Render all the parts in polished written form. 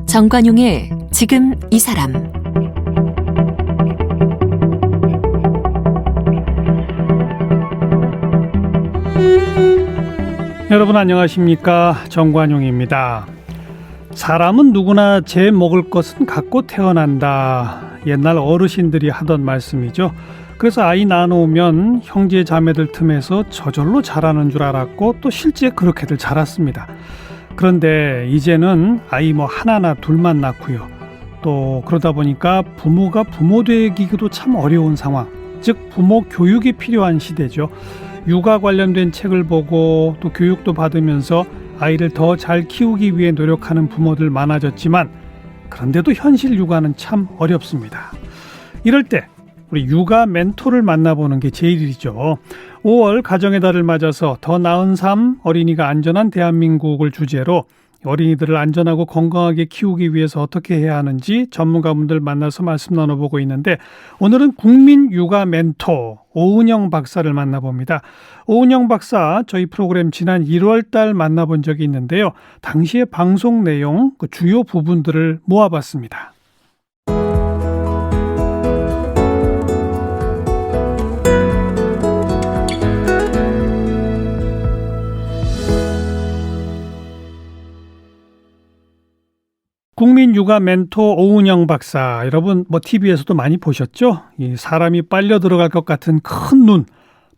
정관용의 지금 이 사람. 여러분 안녕하십니까? 정관용입니다. 사람은 누구나 제 먹을 것은 갖고 태어난다. 옛날 어르신들이 하던 말씀이죠. 그래서 아이 낳아놓으면 형제 자매들 틈에서 저절로 자라는 줄 알았고 또 실제 그렇게들 자랐습니다. 그런데 이제는 아이 하나나 둘만 낳고요. 또 그러다 보니까 부모가 부모 되기도 참 어려운 상황, 즉 부모 교육이 필요한 시대죠. 육아 관련된 책을 보고 또 교육도 받으면서 아이를 더 잘 키우기 위해 노력하는 부모들 많아졌지만 그런데도 현실 육아는 참 어렵습니다. 이럴 때 우리 육아 멘토를 만나보는 게 제일이죠. 5월 가정의 달을 맞아서 더 나은 삶, 어린이가 안전한 대한민국을 주제로 어린이들을 안전하고 건강하게 키우기 위해서 어떻게 해야 하는지 전문가분들 만나서 말씀 나눠보고 있는데 오늘은 국민 육아 멘토 오은영 박사를 만나봅니다. 오은영 박사 저희 프로그램 지난 1월 달 만나본 적이 있는데요. 당시의 방송 내용 그 주요 부분들을 모아봤습니다. 국민 육아 멘토 오은영 박사, 여러분 TV에서도 많이 보셨죠? 이 사람이 빨려 들어갈 것 같은 큰 눈,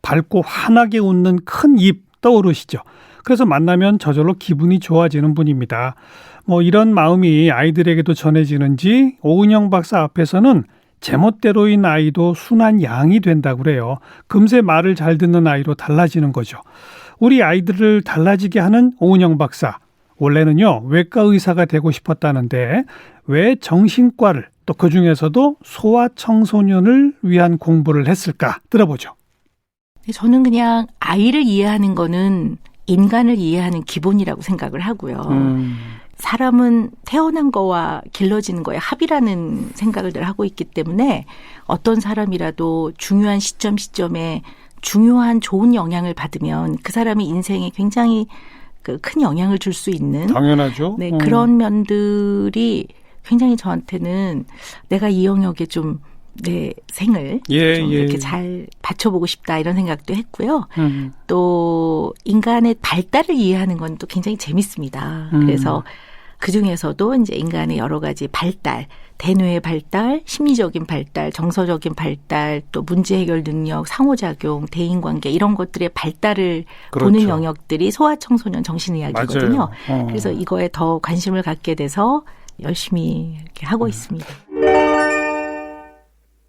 밝고 환하게 웃는 큰 입 떠오르시죠? 그래서 만나면 저절로 기분이 좋아지는 분입니다. 이런 마음이 아이들에게도 전해지는지 오은영 박사 앞에서는 제멋대로인 아이도 순한 양이 된다고 그래요. 금세 말을 잘 듣는 아이로 달라지는 거죠. 우리 아이들을 달라지게 하는 오은영 박사, 원래는요 외과 의사가 되고 싶었다는데 왜 정신과를 또 그중에서도 소아청소년을 위한 공부를 했을까 들어보죠. 저는 그냥 아이를 이해하는 거는 인간을 이해하는 기본이라고 생각을 하고요. 사람은 태어난 거와 길러지는 거의 합이라는 생각을 늘 하고 있기 때문에 어떤 사람이라도 중요한 시점에 중요한 좋은 영향을 받으면 그 사람의 인생에 굉장히 큰 영향을 줄 수 있는 당연하죠. 네, 그런 면들이 굉장히 저한테는 내가 이 영역에 좀 내 생을 좀 이렇게 잘 바쳐보고 싶다 이런 생각도 했고요. 또 인간의 발달을 이해하는 건 또 굉장히 재밌습니다. 그래서 그중에서도 이제 인간의 여러 가지 발달, 대뇌의 발달, 심리적인 발달, 정서적인 발달, 또 문제 해결 능력, 상호작용, 대인관계 이런 것들의 발달을 보는 영역들이 소아청소년 정신의학이거든요. 그래서 이거에 더 관심을 갖게 돼서 열심히 이렇게 하고 있습니다.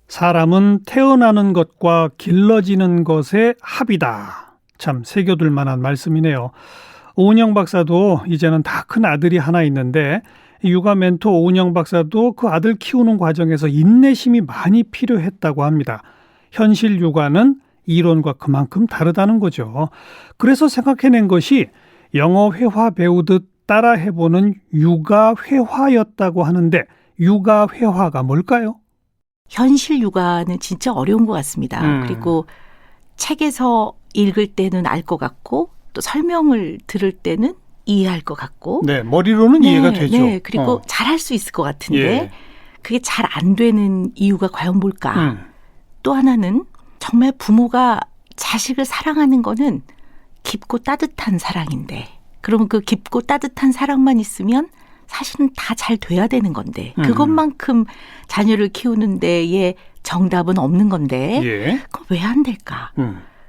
사람은 태어나는 것과 길러지는 것의 합이다. 참 새겨둘 만한 말씀이네요. 오은영 박사도 이제는 다 큰 아들이 하나 있는데 육아 멘토 오은영 박사도 그 아들 키우는 과정에서 인내심이 많이 필요했다고 합니다. 현실 육아는 이론과 그만큼 다르다는 거죠. 그래서 생각해낸 것이 영어 회화 배우듯 따라해보는 육아 회화였다고 하는데 육아 회화가 뭘까요? 현실 육아는 진짜 어려운 것 같습니다. 그리고 책에서 읽을 때는 알 것 같고 또 설명을 들을 때는 이해할 것 같고 네, 머리로는 이해가 되죠. 네, 그리고 잘할 수 있을 것 같은데 그게 잘 안 되는 이유가 과연 뭘까? 또 하나는 정말 부모가 자식을 사랑하는 거는 깊고 따뜻한 사랑인데 그러면 그 깊고 따뜻한 사랑만 있으면 사실은 다 잘 돼야 되는 건데 그것만큼 자녀를 키우는 데에 정답은 없는 건데 그거 왜 안 될까?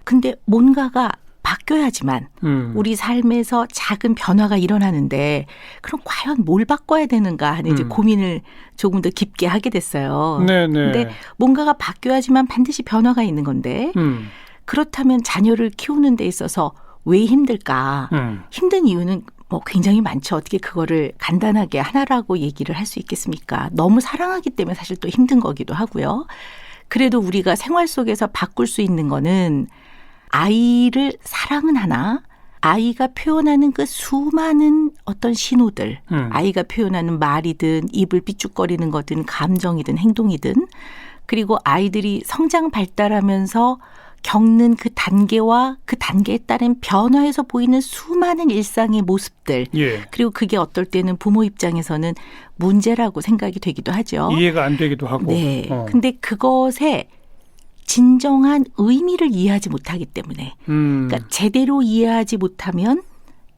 근데 뭔가가 바뀌어야지만 우리 삶에서 작은 변화가 일어나는데 그럼 과연 뭘 바꿔야 되는가 하는 이제 고민을 조금 더 깊게 하게 됐어요. 근데 뭔가가 바뀌어야지만 반드시 변화가 있는 건데 그렇다면 자녀를 키우는 데 있어서 왜 힘들까? 힘든 이유는 굉장히 많죠. 어떻게 그거를 간단하게 하나라고 얘기를 할 수 있겠습니까? 너무 사랑하기 때문에 사실 또 힘든 거기도 하고요. 그래도 우리가 생활 속에서 바꿀 수 있는 거는 아이를 사랑은 하나, 아이가 표현하는 그 수많은 어떤 신호들, 아이가 표현하는 말이든 입을 삐죽거리는 거든 감정이든 행동이든 그리고 아이들이 성장 발달하면서 겪는 그 단계와 그 단계에 따른 변화에서 보이는 수많은 일상의 모습들. 예. 그리고 그게 어떨 때는 부모 입장에서는 문제라고 생각이 되기도 하죠. 이해가 안 되기도 하고. 네. 근데 그것에 진정한 의미를 이해하지 못하기 때문에 그러니까 제대로 이해하지 못하면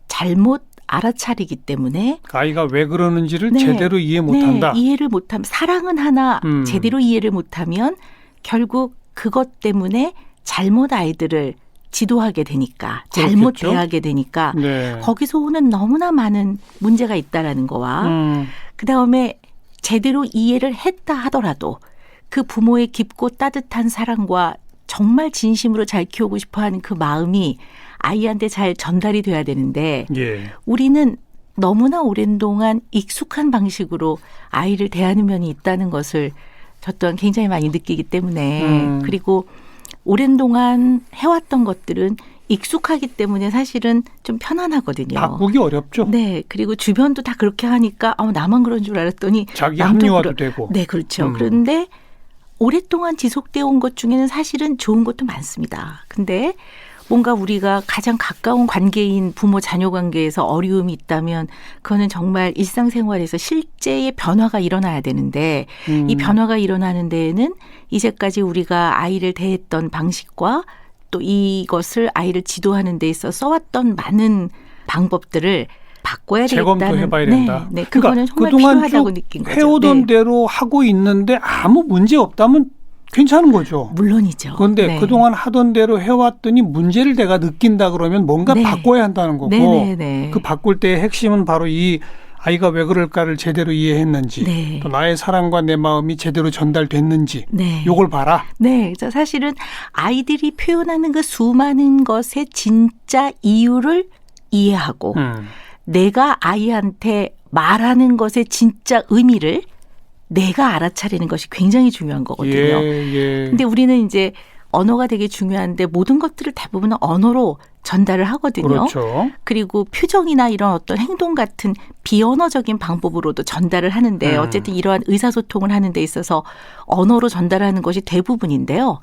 잘못 알아차리기 때문에 아이가 왜 그러는지를 네. 제대로 이해 못한다. 네. 이해를 못하면 사랑은 하나 제대로 이해를 못하면 결국 그것 때문에 잘못 아이들을 지도하게 되니까 잘못 그렇겠죠. 대하게 되니까 네. 거기서 오는 너무나 많은 문제가 있다라는 거와 그다음에 제대로 이해를 했다 하더라도 그 부모의 깊고 따뜻한 사랑과 정말 진심으로 잘 키우고 싶어하는 그 마음이 아이한테 잘 전달이 돼야 되는데 예. 우리는 너무나 오랜 동안 익숙한 방식으로 아이를 대하는 면이 있다는 것을 저 또한 굉장히 많이 느끼기 때문에 그리고 오랜 동안 해왔던 것들은 익숙하기 때문에 사실은 좀 편안하거든요. 바꾸기 어렵죠. 네. 그리고 주변도 다 그렇게 하니까 나만 그런 줄 알았더니 자기 남도 합리화도 되고. 네. 그렇죠. 그런데 오랫동안 지속되어 온 것 중에는 사실은 좋은 것도 많습니다. 근데 뭔가 우리가 가장 가까운 관계인 부모 자녀 관계에서 어려움이 있다면 그거는 정말 일상생활에서 실제의 변화가 일어나야 되는데 이 변화가 일어나는 데에는 이제까지 우리가 아이를 대했던 방식과 또 이것을 아이를 지도하는 데 있어 써왔던 많은 방법들을 바꿔야 되겠다는. 재검토 해봐야 된다. 네, 그거는 정말 그동안 필요하다고 쭉 느낀 거죠. 해오던 네. 대로 하고 있는데 아무 문제 없다면 괜찮은 거죠. 물론이죠. 그런데 네. 그동안 하던 대로 해왔더니 문제를 내가 느낀다 그러면 뭔가 네. 바꿔야 한다는 거고 네. 그 바꿀 때의 핵심은 바로 이 아이가 왜 그럴까를 제대로 이해했는지 네. 또 나의 사랑과 내 마음이 제대로 전달됐는지 네. 요걸 봐라. 네. 그래서 사실은 아이들이 표현하는 그 수많은 것의 진짜 이유를 이해하고 내가 아이한테 말하는 것의 진짜 의미를 내가 알아차리는 것이 굉장히 중요한 거거든요. 예. 근데 우리는 이제 언어가 되게 중요한데 모든 것들을 대부분 언어로 전달을 하거든요. 그렇죠. 그리고 표정이나 이런 어떤 행동 같은 비언어적인 방법으로도 전달을 하는데 어쨌든 이러한 의사소통을 하는 데 있어서 언어로 전달하는 것이 대부분인데요.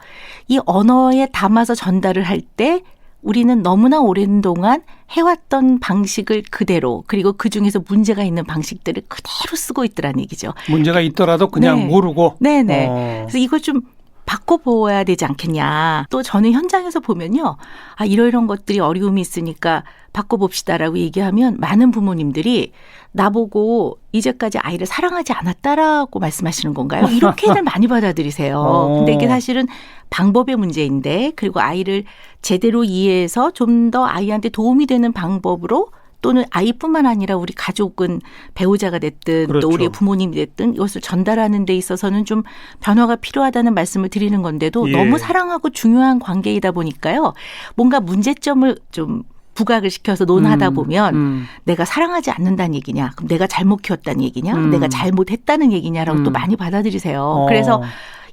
이 언어에 담아서 전달을 할 때 우리는 너무나 오랜 동안 해왔던 방식을 그대로 그리고 그중에서 문제가 있는 방식들을 그대로 쓰고 있더라는 얘기죠. 문제가 있더라도 그냥 네. 모르고. 네네. 그래서 이걸 좀 바꿔보아야 되지 않겠냐. 또 저는 현장에서 보면요. 이런 것들이 어려움이 있으니까 바꿔봅시다라고 얘기하면 많은 부모님들이 나보고 이제까지 아이를 사랑하지 않았다라고 말씀하시는 건가요? 이렇게들 많이 받아들이세요. 근데 이게 사실은 방법의 문제인데 그리고 아이를 제대로 이해해서 좀 더 아이한테 도움이 되는 방법으로 또는 아이뿐만 아니라 우리 가족은 배우자가 됐든 그렇죠. 또 우리 부모님이 됐든 이것을 전달하는 데 있어서는 좀 변화가 필요하다는 말씀을 드리는 건데도 예. 너무 사랑하고 중요한 관계이다 보니까요. 뭔가 문제점을 좀 부각을 시켜서 논하다 보면 내가 사랑하지 않는다는 얘기냐, 그럼 내가 잘못 키웠다는 얘기냐, 내가 잘못했다는 얘기냐라고 또 많이 받아들이세요. 그래서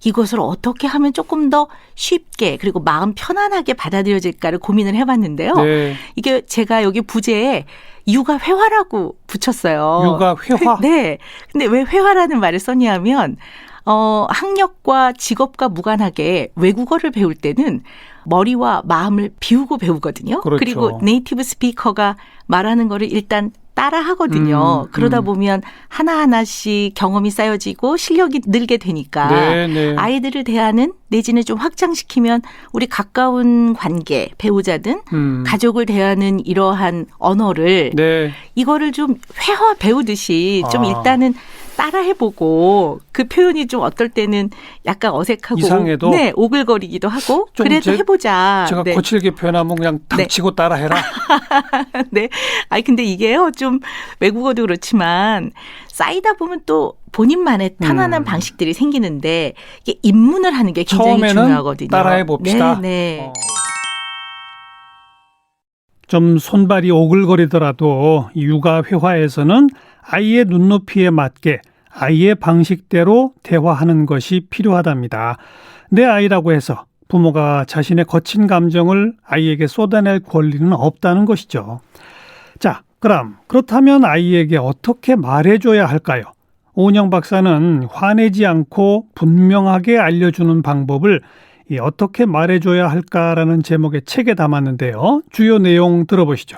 이것을 어떻게 하면 조금 더 쉽게 그리고 마음 편안하게 받아들여질까를 고민을 해봤는데요. 네. 이게 제가 여기 부제에 육아회화라고 붙였어요. 육아회화? 네. 근데 왜 회화라는 말을 썼냐면 학력과 직업과 무관하게 외국어를 배울 때는 머리와 마음을 비우고 배우거든요. 그렇죠. 그리고 네이티브 스피커가 말하는 거를 일단 따라 하거든요. 그러다 보면 하나하나씩 경험이 쌓여지고 실력이 늘게 되니까 네. 아이들을 대하는 내지는 좀 확장시키면 우리 가까운 관계, 배우자든 가족을 대하는 이러한 언어를 네. 이거를 좀 회화 배우듯이 좀 일단은 따라해보고 그 표현이 좀 어떨 때는 약간 어색하고 이상해도 네, 오글거리기도 하고 그래도 해보자. 제가 네. 거칠게 표현하면 그냥 닥치고 따라해라. 네. 근데 이게요, 좀 외국어도 그렇지만 쌓이다 보면 또 본인만의 편안한 방식들이 생기는데 이게 입문을 하는 게 굉장히 처음에는 중요하거든요. 따라해 봅시다. 네. 좀 손발이 오글거리더라도 육아 회화에서는 아이의 눈높이에 맞게 아이의 방식대로 대화하는 것이 필요하답니다. 내 아이라고 해서 부모가 자신의 거친 감정을 아이에게 쏟아낼 권리는 없다는 것이죠. 자, 그렇다면 아이에게 어떻게 말해줘야 할까요? 오은영 박사는 화내지 않고 분명하게 알려주는 방법을 어떻게 말해줘야 할까라는 제목의 책에 담았는데요. 주요 내용 들어보시죠.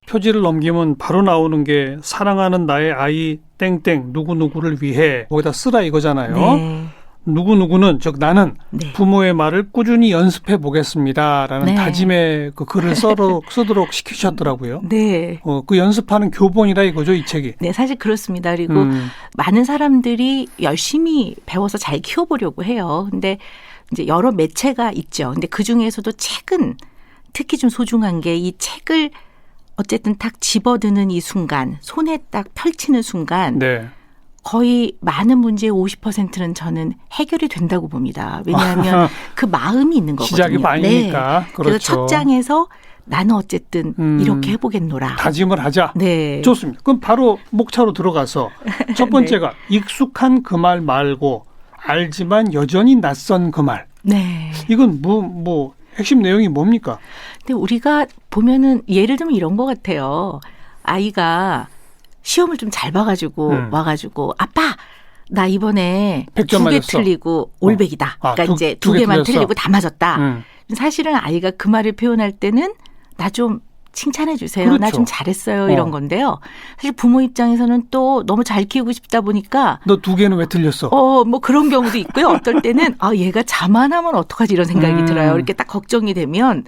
표지를 넘기면 바로 나오는 게 사랑하는 나의 아이 땡땡 누구누구를 위해 거기다 쓰라 이거잖아요. 네. 누구누구는 즉 나는 네. 부모의 말을 꾸준히 연습해 보겠습니다라는 네. 다짐의 그 글을 쓰도록 시키셨더라고요. 네. 그 연습하는 교본이라 이거죠, 이 책이. 네, 사실 그렇습니다. 그리고 많은 사람들이 열심히 배워서 잘 키워보려고 해요. 근데 이제 여러 매체가 있죠. 근데 그 중에서도 책은 특히 좀 소중한 게 이 책을 어쨌든 딱 집어드는 이 순간, 손에 딱 펼치는 순간 네. 거의 많은 문제의 50%는 저는 해결이 된다고 봅니다. 왜냐하면 그 마음이 있는 거거든요. 시작이 많으니까. 네. 그렇죠. 그래서 첫 장에서 나는 어쨌든 이렇게 해보겠노라. 다짐을 하자. 네. 좋습니다. 그럼 바로 목차로 들어가서 첫 번째가 익숙한 그 말 말고 알지만 여전히 낯선 그 말. 네. 이건 뭐 핵심 내용이 뭡니까? 근데 우리가 보면은 예를 들면 이런 것 같아요. 아이가 시험을 좀 잘 봐가지고 와가지고 아빠 나 이번에 100점 2개 맞았어. 틀리고 올백이다. 그러니까 이제 두 개만 틀리고 다 맞았다. 사실은 아이가 그 말을 표현할 때는 나 좀 칭찬해 주세요. 그렇죠. 나 좀 잘했어요. 이런 건데요. 사실 부모 입장에서는 또 너무 잘 키우고 싶다 보니까 너 2개는 왜 틀렸어? 뭐 그런 경우도 있고요. 어떨 때는 얘가 자만하면 어떡하지 이런 생각이 들어요. 이렇게 딱 걱정이 되면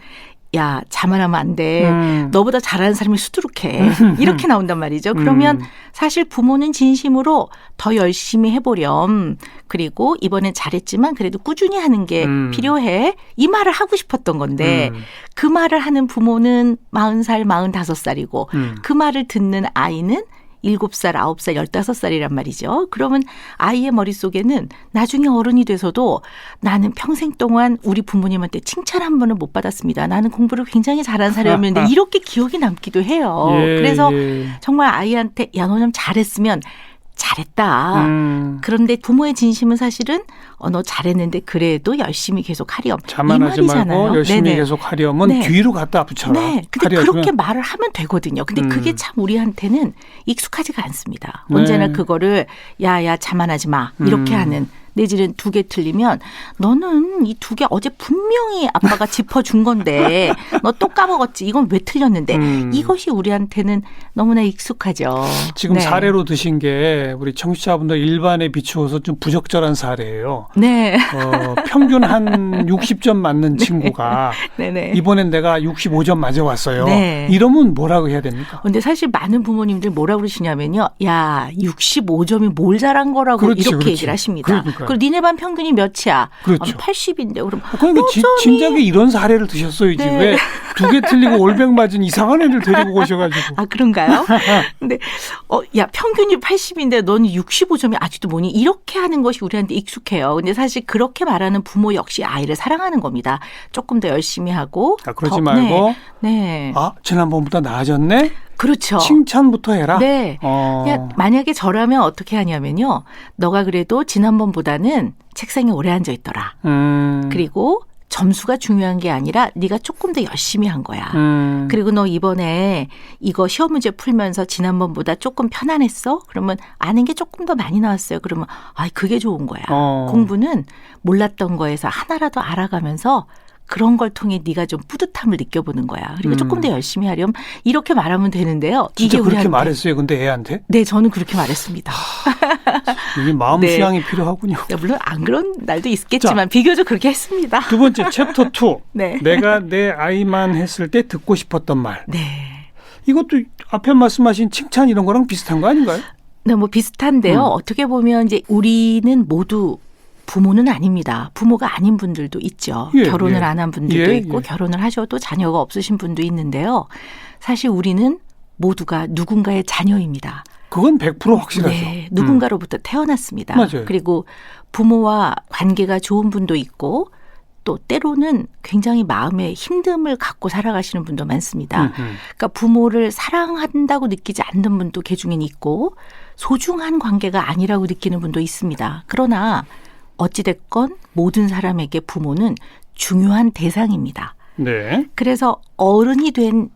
야, 자만하면 안 돼. 너보다 잘하는 사람이 수두룩해. 이렇게 나온단 말이죠. 그러면 사실 부모는 진심으로 더 열심히 해보렴. 그리고 이번엔 잘했지만 그래도 꾸준히 하는 게 필요해. 이 말을 하고 싶었던 건데 그 말을 하는 부모는 40살, 45살이고 그 말을 듣는 아이는 7살, 9살, 15살이란 말이죠. 그러면 아이의 머릿속에는 나중에 어른이 돼서도 나는 평생 동안 우리 부모님한테 칭찬 한 번은 못 받았습니다. 나는 공부를 굉장히 잘한 사람이었는데 이렇게 기억이 남기도 해요. 그래서 정말 아이한테 야, 너 좀 잘했으면 잘했다. 그런데 부모의 진심은 사실은 너 잘했는데 그래도 열심히 계속 하렴. 자만하지 이 말이잖아요. 말고 열심히 네네. 계속 하렴은 네. 뒤로 갖다 붙여라. 네. 근데 하려면. 그렇게 말을 하면 되거든요. 근데 그게 참 우리한테는 익숙하지가 않습니다. 네. 언제나 그거를 야야 자만하지 마. 이렇게 하는. 내지는 2개 틀리면 너는 이 2개 어제 분명히 아빠가 짚어준 건데 너 또 까먹었지. 이건 왜 틀렸는데. 이것이 우리한테는 너무나 익숙하죠. 지금 네. 사례로 드신 게 우리 청취자분들 일반에 비추어서 좀 부적절한 사례예요. 네. 평균 한 60점 맞는 친구가 네네. 이번엔 내가 65점 맞아왔어요. 네. 이러면 뭐라고 해야 됩니까? 근데 사실 많은 부모님들 뭐라 그러시냐면요. 야, 65점이 뭘 잘한 거라고 그렇지, 이렇게 그렇지. 얘기를 하십니다. 그러니까요. 그리고 니네 반 평균이 몇이야? 그렇죠. 80인데 그럼 그러니까 진작에 이런 사례를 드셨어야지. 네. 왜 2개 틀리고 올백 맞은 이상한 애를 데리고 오셔가지고. 아, 그런가요? 근데 야, 평균이 80인데 너는 65점이 아직도 뭐니? 이렇게 하는 것이 우리한테 익숙해요. 근데 사실 그렇게 말하는 부모 역시 아이를 사랑하는 겁니다. 조금 더 열심히 하고. 그러지 말고. 네. 지난번보다 나아졌네? 그렇죠. 칭찬부터 해라? 네. 그냥 만약에 저라면 어떻게 하냐면요. 너가 그래도 지난번보다는 책상에 오래 앉아 있더라. 그리고 점수가 중요한 게 아니라 네가 조금 더 열심히 한 거야. 그리고 너 이번에 이거 시험 문제 풀면서 지난번보다 조금 편안했어? 그러면 아는 게 조금 더 많이 나왔어요. 그러면 그게 좋은 거야. 공부는 몰랐던 거에서 하나라도 알아가면서 그런 걸 통해 네가 좀 뿌듯함을 느껴보는 거야. 그리고 조금 더 열심히 하렴. 이렇게 말하면 되는데요. 진짜 이게 그렇게 우리한테. 말했어요. 근데 애한테? 네, 저는 그렇게 말했습니다. 이게 마음 네. 수양이 필요하군요. 물론 안 그런 날도 있겠지만 비교적 그렇게 했습니다. 두 번째 챕터 2. 네. 내가 내 아이만 했을 때 듣고 싶었던 말. 네. 이것도 앞에 말씀하신 칭찬 이런 거랑 비슷한 거 아닌가요? 네, 뭐 비슷한데요. 어떻게 보면 이제 우리는 모두 부모는 아닙니다. 부모가 아닌 분들도 있죠. 결혼을 안 한 분들도 있고 결혼을 하셔도 자녀가 없으신 분도 있는데요. 사실 우리는 모두가 누군가의 자녀입니다. 그건 100% 확실하죠. 네, 누군가로부터 태어났습니다. 맞아요. 그리고 부모와 관계가 좋은 분도 있고 또 때로는 굉장히 마음에 힘듦을 갖고 살아가시는 분도 많습니다. 그러니까 부모를 사랑한다고 느끼지 않는 분도 개중엔 있고 소중한 관계가 아니라고 느끼는 분도 있습니다. 그러나 어찌됐건 모든 사람에게 부모는 중요한 대상입니다. 네. 그래서 어른이 된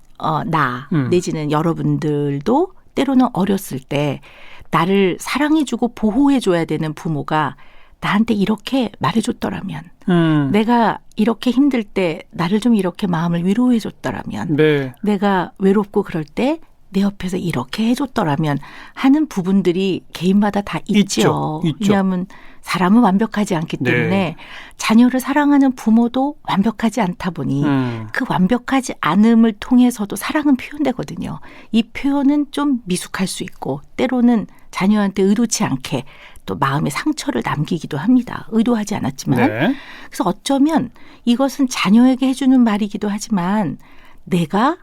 나 내지는 여러분들도 때로는 어렸을 때 나를 사랑해주고 보호해줘야 되는 부모가 나한테 이렇게 말해줬더라면, 내가 이렇게 힘들 때 나를 좀 이렇게 마음을 위로해줬더라면, 네. 내가 외롭고 그럴 때 내 옆에서 이렇게 해줬더라면 하는 부분들이 개인마다 다 있죠. 있죠. 왜냐하면 사람은 완벽하지 않기 때문에 네. 자녀를 사랑하는 부모도 완벽하지 않다 보니 그 완벽하지 않음을 통해서도 사랑은 표현되거든요. 이 표현은 좀 미숙할 수 있고 때로는 자녀한테 의도치 않게 또 마음의 상처를 남기기도 합니다. 의도하지 않았지만. 네. 그래서 어쩌면 이것은 자녀에게 해주는 말이기도 하지만 내가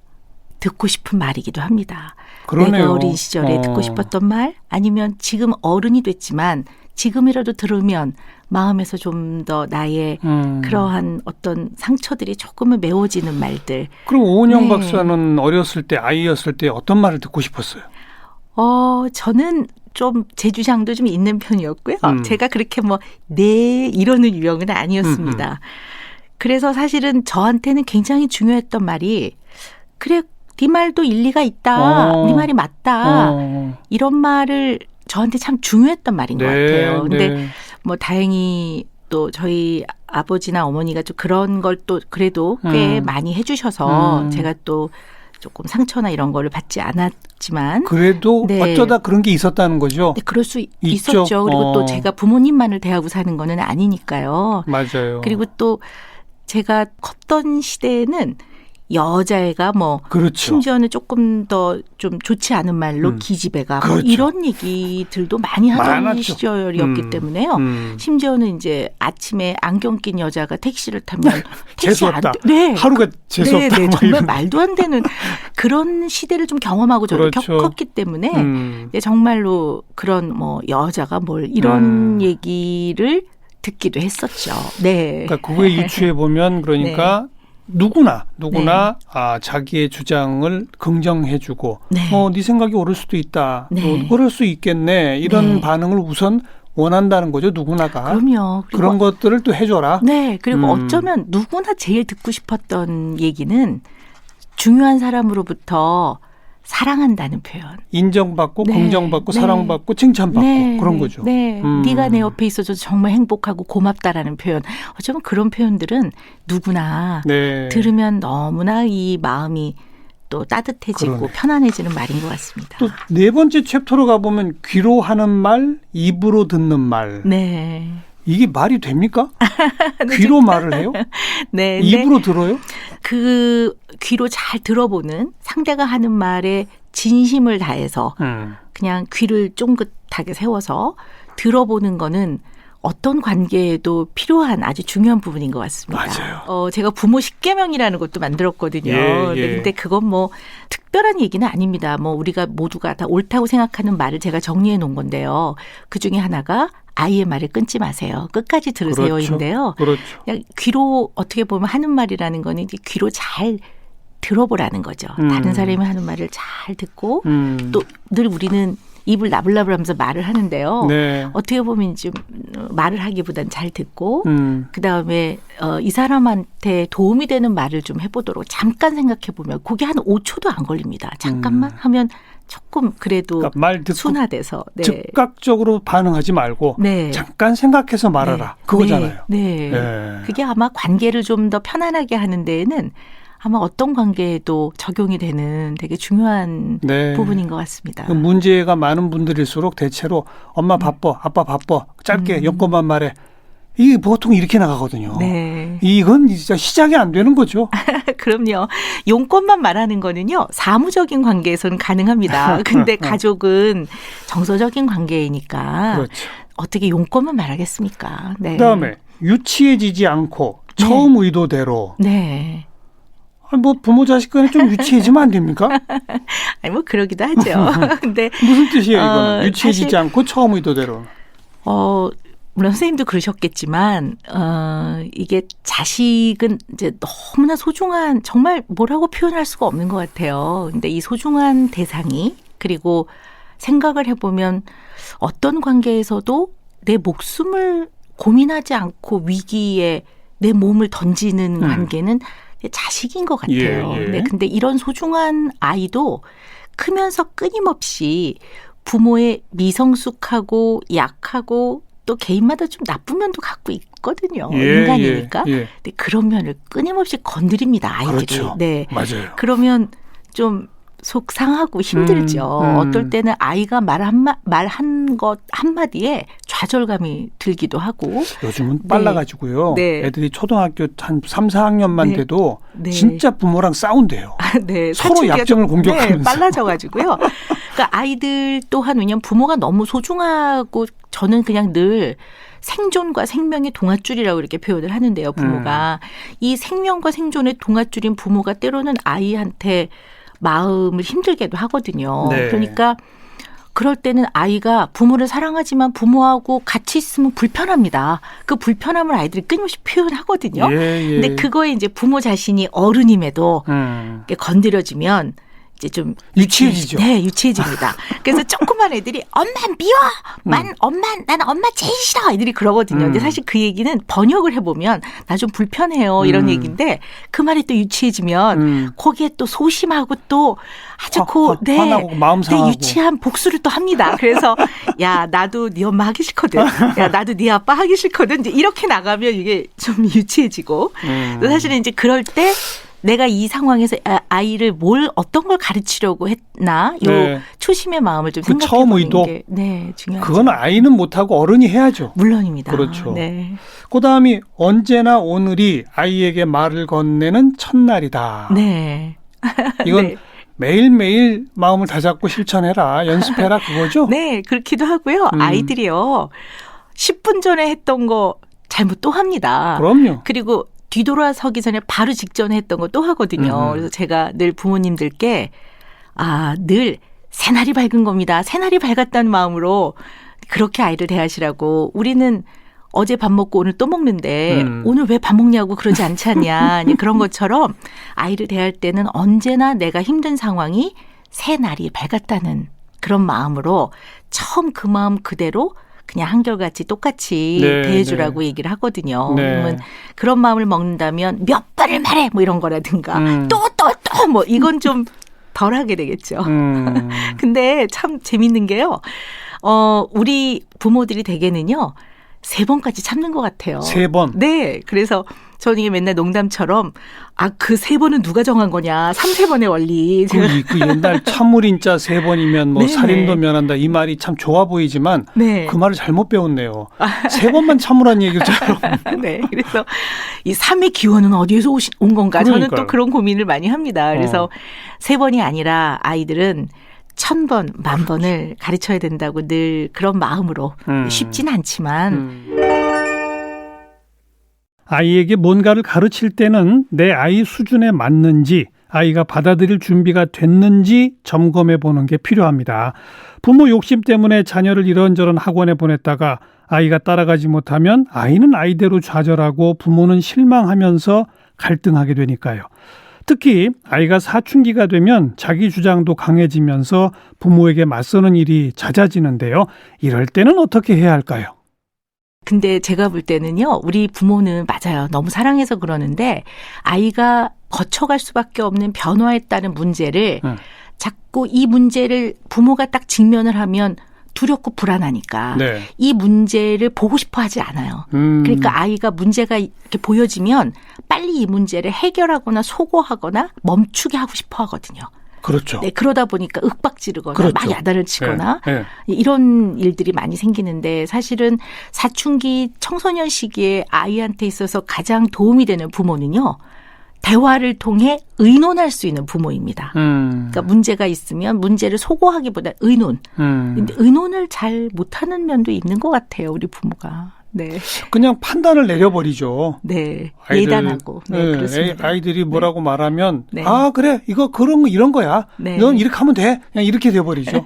듣고 싶은 말이기도 합니다. 그러네요. 내가 어린 시절에 듣고 싶었던 말 아니면 지금 어른이 됐지만 지금이라도 들으면 마음에서 좀 더 나의 그러한 어떤 상처들이 조금은 메워지는 말들. 그럼 오은영 네. 박사는 어렸을 때 아이였을 때 어떤 말을 듣고 싶었어요? 저는 좀 제 주장도 좀 있는 편이었고요. 제가 그렇게 네 이러는 유형은 아니었습니다. 그래서 사실은 저한테는 굉장히 중요했던 말이 그래 네 말도 일리가 있다. 네 말이 맞다. 이런 말을 저한테 참 중요했던 말인 것 같아요. 근데 다행히 또 저희 아버지나 어머니가 좀 그런 걸 또 그래도 꽤 많이 해주셔서 제가 또 조금 상처나 이런 거를 받지 않았지만 그래도 네. 어쩌다 그런 게 있었다는 거죠. 네, 그럴 수 있죠. 있었죠. 그리고 또 제가 부모님만을 대하고 사는 거는 아니니까요. 맞아요. 그리고 또 제가 컸던 시대에는 여자애가 그렇죠. 심지어는 조금 더 좀 좋지 않은 말로 기집애가 그렇죠. 이런 얘기들도 많이 하던 많았죠. 시절이었기 때문에요. 심지어는 이제 아침에 안경 낀 여자가 택시를 타면 택시 재수없다. 네. 하루가 재수없다. 네, 정말 말도 안 되는 그런 시대를 좀 경험하고 저도 그렇죠. 겪었기 때문에 정말로 그런 여자가 이런 얘기를 듣기도 했었죠. 네. 그러니까 그거에 유추해 보면 그러니까 누구나 자기의 주장을 긍정해주고 네. 네 생각이 옳을 수도 있다. 네. 그럴 수 있겠네. 이런 네. 반응을 우선 원한다는 거죠. 누구나가. 그럼요. 그런 것들을 또 해줘라. 네. 그리고 어쩌면 누구나 제일 듣고 싶었던 얘기는 중요한 사람으로부터 사랑한다는 표현. 인정받고 네. 긍정받고 네. 사랑받고 칭찬받고 네. 그런 거죠. 네. 네가 내 옆에 있어서 정말 행복하고 고맙다라는 표현. 어쩌면 그런 표현들은 누구나 네. 들으면 너무나 이 마음이 또 따뜻해지고 그러네. 편안해지는 말인 것 같습니다. 또 네 번째 챕터로 가보면 귀로 하는 말, 입으로 듣는 말. 네. 이게 말이 됩니까? 귀로 말을 해요? 네. 입으로 들어요? 그 귀로 잘 들어보는 상대가 하는 말에 진심을 다해서 그냥 귀를 쫑긋하게 세워서 들어보는 거는 어떤 관계에도 필요한 아주 중요한 부분인 것 같습니다. 맞아요. 제가 부모 10계명이라는 것도 만들었거든요. 예. 근데 그건 특별한 얘기는 아닙니다. 우리가 모두가 다 옳다고 생각하는 말을 제가 정리해 놓은 건데요. 그중에 하나가 아이의 말을 끊지 마세요. 끝까지 들으세요인데요. 그렇죠. 그냥 귀로 어떻게 보면 하는 말이라는 거는 이제 귀로 잘 들어보라는 거죠. 다른 사람이 하는 말을 잘 듣고 또 늘 우리는 입을 나불나불하면서 말을 하는데요. 네. 어떻게 보면 좀 말을 하기보단 잘 듣고 그다음에 이 사람한테 도움이 되는 말을 좀 해보도록 잠깐 생각해보면 그게 한 5초도 안 걸립니다. 잠깐만 하면 조금 그래도 그러니까 말 듣고 순화돼서 즉각적으로 반응하지 말고 네. 잠깐 생각해서 말하라. 그거잖아요. 네. 그게 아마 관계를 좀 더 편안하게 하는 데에는 아마 어떤 관계에도 적용이 되는 되게 중요한 부분인 것 같습니다. 그 문제가 많은 분들일수록 대체로 엄마 바빠, 아빠 바빠, 짧게 여건만 말해. 이게 보통 이렇게 나가거든요. 네. 이건 진짜 시작이 안 되는 거죠. 그럼요. 용건만 말하는 거는요. 사무적인 관계에서는 가능합니다. 근데 가족은 정서적인 관계이니까 그렇죠. 어떻게 용건만 말하겠습니까? 네. 그다음에 유치해지지 않고 처음 의도대로. 네. 부모 자식 간에 좀 유치해지면 안 됩니까? 아니 그러기도 하죠. 근데 무슨 뜻이에요, 이거는? 유치해지지 않고 처음 의도대로. 물론 선생님도 그러셨겠지만 이게 자식은 이제 너무나 소중한 정말 뭐라고 표현할 수가 없는 것 같아요. 근데 이 소중한 대상이 그리고 생각을 해보면 어떤 관계에서도 내 목숨을 고민하지 않고 위기에 내 몸을 던지는 관계는 자식인 것 같아요. 예. 네, 근데 이런 소중한 아이도 크면서 끊임없이 부모의 미성숙하고 약하고 또 개인마다 좀 나쁜 면도 갖고 있거든요. 인간이니까. 근데 그런 면을 끊임없이 건드립니다. 아이들이. 그렇죠. 네. 맞아요. 그러면 좀 속상하고 힘들죠. 어떨 때는 아이가 말한 것 한마디에 좌절감이 들기도 하고. 요즘은 빨라가지고요. 네. 애들이 초등학교 한 3, 4학년만 네. 돼도 네. 진짜 부모랑 싸운대요. 네, 서로 사춘기가 약점을 공격하면서. 네, 빨라져가지고요. 그러니까 아이들 또한 왜냐면 부모가 너무 소중하고 저는 그냥 늘 생존과 생명의 동아줄이라고 이렇게 표현을 하는데요. 부모가. 이 생명과 생존의 동아줄인 부모가 때로는 아이한테 마음을 힘들게도 하거든요. 네. 그러니까 그럴 때는 아이가 부모를 사랑하지만 부모하고 같이 있으면 불편합니다. 그 불편함을 아이들이 끊임없이 표현하거든요. 근데 그거에 이제 부모 자신이 어른임에도 이렇게 건드려지면 이제 좀 유치해지죠. 네, 유치해집니다. 그래서 조그만 애들이 엄마 미워, 나는 엄마 제일 싫어. 애들이 그러거든요. 근데 사실 그 얘기는 번역을 해보면 나 좀 불편해요 이런 얘기인데 그 말이 또 유치해지면 거기에 또 소심하고 또 아주 화나고 마음 상하고 유치한 복수를 또 합니다. 그래서 야 나도 네 엄마 하기 싫거든. 야 나도 네 아빠 하기 싫거든. 이제 이렇게 나가면 이게 좀 유치해지고 사실은 이제 그럴 때. 내가 이 상황에서 아이를 어떤 걸 가르치려고 했나 요 초심의 마음을 좀 생각해 처음 보는 의도. 게 중요하죠. 그건 아이는 못하고 어른이 해야죠. 물론입니다. 그렇죠. 네. 그다음이 언제나 오늘이 아이에게 말을 건네는 첫날이다. 네. 이건 네. 매일매일 마음을 다잡고 실천해라. 연습해라 그거죠? 네. 그렇기도 하고요. 아이들이요. 10분 전에 했던 거 잘못 또 합니다. 그럼요. 그리고 뒤돌아서기 전에 바로 직전에 했던 거 또 하거든요. 그래서 제가 늘 부모님들께 늘 새날이 밝은 겁니다. 새날이 밝았다는 마음으로 그렇게 아이를 대하시라고. 우리는 어제 밥 먹고 오늘 또 먹는데 오늘 왜 밥 먹냐고 그러지 않지 않냐. 그런 것처럼 아이를 대할 때는 언제나 내가 힘든 상황이 새날이 밝았다는 그런 마음으로 처음 그 마음 그대로 그냥 한결같이 똑같이 대해주라고 얘기를 하거든요. 그러면 그런 마음을 먹는다면 몇 번을 말해 뭐 이런 거라든가 또 뭐 이건 좀 덜 하게 되겠죠. 근데 참 재밌는 게요. 우리 부모들이 대개는요. 3번까지 참는 것 같아요. 3번? 네. 그래서 저는 이게 맨날 농담처럼 그 3번은 누가 정한 거냐. 3, 4번의 원리. 그 옛날 참물인자 3번이면 뭐 살인도 면한다 이 말이 참 좋아 보이지만 그 말을 잘못 배웠네요. 3번만 참으란 얘기처럼. 네. 그래서 이 3의 기원은 어디에서 온 건가. 그러니까요. 저는 또 그런 고민을 많이 합니다. 그래서 3번이 아니라 아이들은 1000번, 10,000번을 가르쳐야 된다고 늘 그런 마음으로 쉽진 않지만 아이에게 뭔가를 가르칠 때는 내 아이 수준에 맞는지 아이가 받아들일 준비가 됐는지 점검해 보는 게 필요합니다. 부모 욕심 때문에 자녀를 이런저런 학원에 보냈다가 아이가 따라가지 못하면 아이는 아이대로 좌절하고 부모는 실망하면서 갈등하게 되니까요. 특히 아이가 사춘기가 되면 자기 주장도 강해지면서 부모에게 맞서는 일이 잦아지는데요. 이럴 때는 어떻게 해야 할까요? 근데 제가 볼 때는요. 우리 부모는 맞아요. 너무 사랑해서 그러는데 아이가 거쳐갈 수밖에 없는 변화에 따른 문제를 자꾸 이 문제를 부모가 딱 직면을 하면 두렵고 불안하니까 이 문제를 보고 싶어 하지 않아요. 그러니까 아이가 문제가 이렇게 보여지면 빨리 이 문제를 해결하거나 소거하거나 멈추게 하고 싶어 하거든요. 그렇죠. 네, 그러다 보니까 윽박지르거나 그렇죠. 막 야단을 치거나 이런 일들이 많이 생기는데 사실은 사춘기 청소년 시기에 아이한테 있어서 가장 도움이 되는 부모는요. 대화를 통해 의논할 수 있는 부모입니다. 그러니까 문제가 있으면 문제를 소고하기보다 의논. 근데 의논을 잘 못하는 면도 있는 것 같아요. 우리 부모가. 네. 그냥 판단을 내려버리죠. 네. 예단하고. 네, 그렇습니다. 아이들이 뭐라고 말하면 네. 그래 이거 그런 거 이런 거야. 네. 넌 이렇게 하면 돼. 그냥 이렇게 돼버리죠.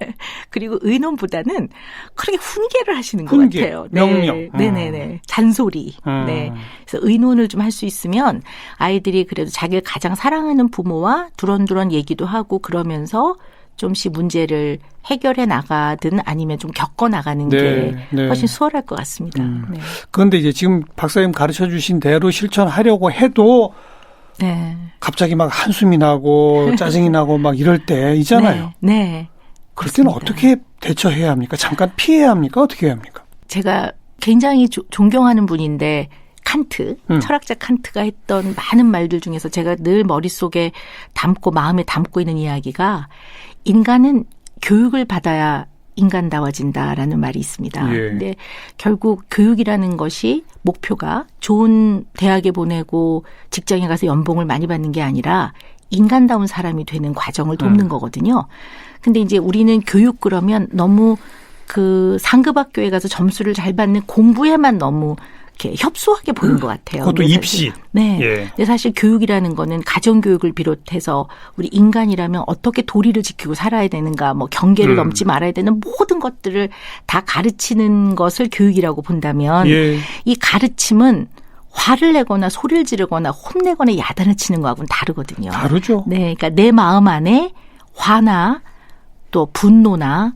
그리고 의논보다는 그렇게 훈계를 하시는 것 훈계, 같아요. 명령. 네네네. 잔소리. 네. 그래서 의논을 좀 할 수 있으면 아이들이 그래도 자기를 가장 사랑하는 부모와 두런두런 얘기도 하고 그러면서 좀씩 문제를 해결해 나가든 아니면 좀 겪어 나가는 게 훨씬 수월할 것 같습니다. 네. 그런데 이제 지금 박사님 가르쳐 주신 대로 실천하려고 해도 갑자기 막 한숨이 나고 짜증이 나고 막 이럴 때 있잖아요. 네. 그럴 때는 맞습니다. 어떻게 대처해야 합니까? 잠깐 피해야 합니까? 어떻게 해야 합니까? 제가 굉장히 존경하는 분인데 칸트, 철학자 칸트가 했던 많은 말들 중에서 제가 늘 머릿속에 담고 마음에 담고 있는 이야기가 인간은 교육을 받아야 인간다워진다라는 말이 있습니다. 예. 근데 결국 교육이라는 것이 목표가 좋은 대학에 보내고 직장에 가서 연봉을 많이 받는 게 아니라 인간다운 사람이 되는 과정을 돕는 거거든요. 근데 이제 우리는 교육 그러면 너무 그 상급 학교에 가서 점수를 잘 받는 공부에만 너무 이렇게 협소하게 보는 것 같아요. 그것도 근데 입시. 네. 예. 근데 사실 교육이라는 거는 가정교육을 비롯해서 우리 인간이라면 어떻게 도리를 지키고 살아야 되는가, 뭐 경계를 넘지 말아야 되는 모든 것들을 다 가르치는 것을 교육이라고 본다면 예. 이 가르침은 화를 내거나 소리를 지르거나 혼내거나 야단을 치는 거하고는 다르거든요. 다르죠. 네. 그러니까 내 마음 안에 화나 또 분노나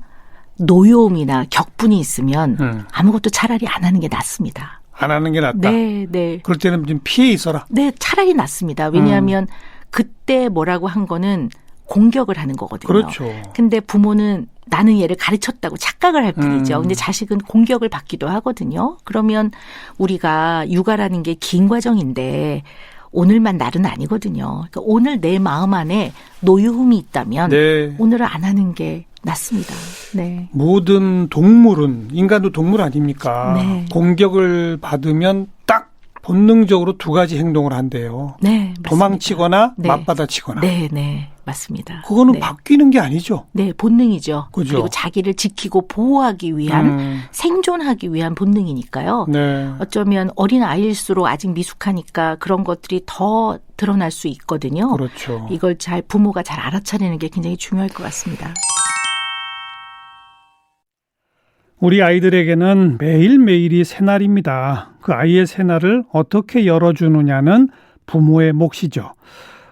노여움이나 격분이 있으면 아무것도 차라리 안 하는 게 낫습니다. 안 하는 게 낫다. 네, 네. 그럴 때는 좀 피해 있어라. 네, 차라리 낫습니다. 왜냐하면 그때 뭐라고 한 거는 공격을 하는 거거든요. 그렇죠. 근데 부모는 나는 얘를 가르쳤다고 착각을 할 뿐이죠. 근데 자식은 공격을 받기도 하거든요. 그러면 우리가 육아라는 게 긴 과정인데 오늘만 날은 아니거든요. 그러니까 오늘 내 마음 안에 노여움이 있다면 네. 오늘은 안 하는 게 낫습니다. 네. 모든 동물은 인간도 동물 아닙니까? 네. 공격을 받으면 딱 본능적으로 두 가지 행동을 한대요. 네, 맞습니다. 도망치거나 네. 맞받아치거나. 네, 네. 맞습니다. 그거는 네. 바뀌는 게 아니죠. 네, 본능이죠. 그죠. 그리고 자기를 지키고 보호하기 위한 생존하기 위한 본능이니까요. 네. 어쩌면 어린 아이일수록 아직 미숙하니까 그런 것들이 더 드러날 수 있거든요. 그렇죠. 이걸 잘 부모가 잘 알아차리는 게 굉장히 중요할 것 같습니다. 우리 아이들에게는 매일매일이 새날입니다. 그 아이의 새날을 어떻게 열어주느냐는 부모의 몫이죠.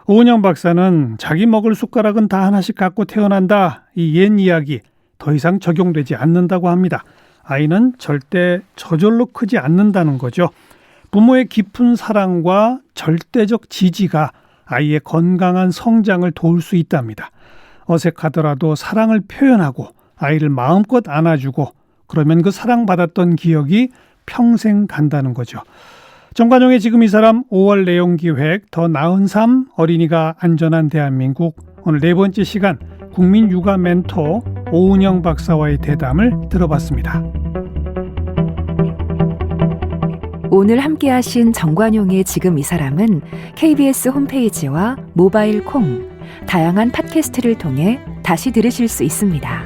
오은영 박사는 자기 먹을 숟가락은 다 하나씩 갖고 태어난다. 이 옛 이야기 더 이상 적용되지 않는다고 합니다. 아이는 절대 저절로 크지 않는다는 거죠. 부모의 깊은 사랑과 절대적 지지가 아이의 건강한 성장을 도울 수 있답니다. 어색하더라도 사랑을 표현하고 아이를 마음껏 안아주고 그러면 그 사랑받았던 기억이 평생 간다는 거죠. 정관용의 지금 이 사람 5월 내용 기획 더 나은 삶 어린이가 안전한 대한민국 오늘 네 번째 시간 국민 육아 멘토 오은영 박사와의 대담을 들어봤습니다. 오늘 함께하신 정관용의 지금 이 사람은 KBS 홈페이지와 모바일 콩, 다양한 팟캐스트를 통해 다시 들으실 수 있습니다.